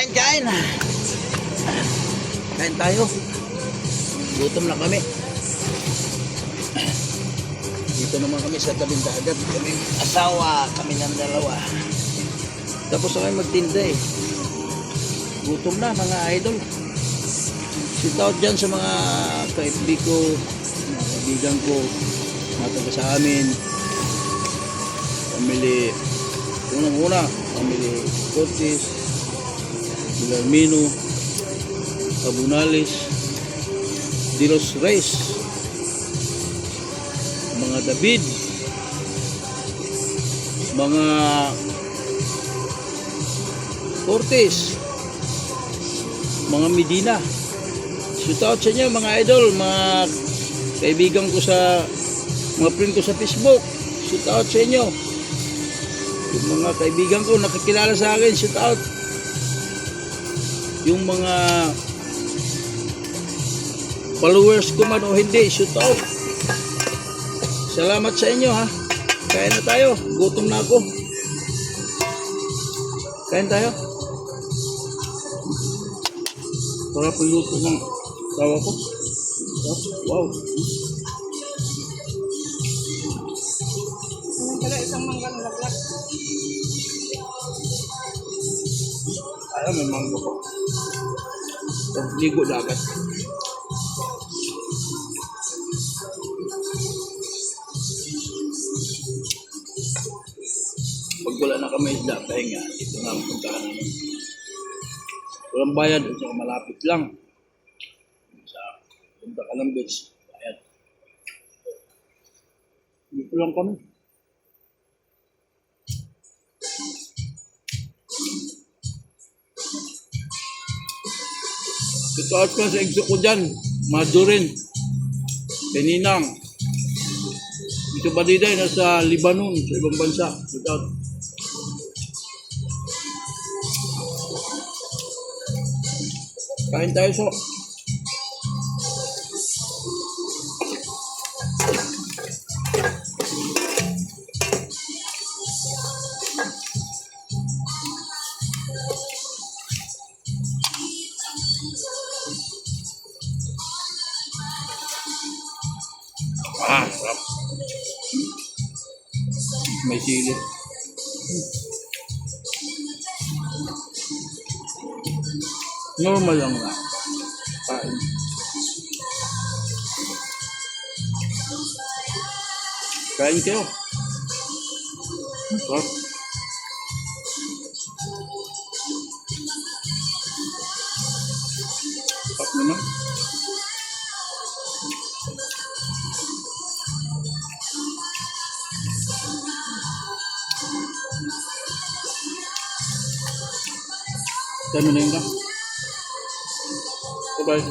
Kain, kain. Kain tayo. Gutom na kami. Dito naman kami sa tabing dagat. Kami asawa, kami ng dalawa. Tapos na kami magtinda eh. Gutom na mga idol. Shout out dyan sa mga ka-FB ko, mga kaibigan ko, mga taga sa amin. Family, unang-una, family Cortes, Guillermino, Abunales, De Los Reyes, mga David, mga Cortes, mga Medina. Shout out sa inyo mga idol, mga kaibigan ko sa mga friend ko sa Facebook. Shout out sa inyo. Yung mga kaibigan ko nakakilala sa akin, shout out. Yung mga followers ko man o hindi, shout out. Salamat sa inyo ha. Kain na tayo. Gutom na ako. Kain tayo. Para piluto ng tawa ko. Wow. Ano pala isang manggang laklak? Ayaw, may mango ko. Ligo dagat. Pag wala na kami isda, pahinga. Ito na ang puntahan namin. Walang bayad at saka malapit lang. Sa punta ka ng beach. Bayad. Dito lang kami. Ito at pa sa exo ko dyan. Madurin. Peninang. Ito ba diday nasa Lebanon, sa ibang bansa. Ito at. Kain tayo so. Sarap. May sili. Normal lang na. Kain. Kain kayo. Sarap. Sarap naman. Kaya mo na yun ka. Bye-bye.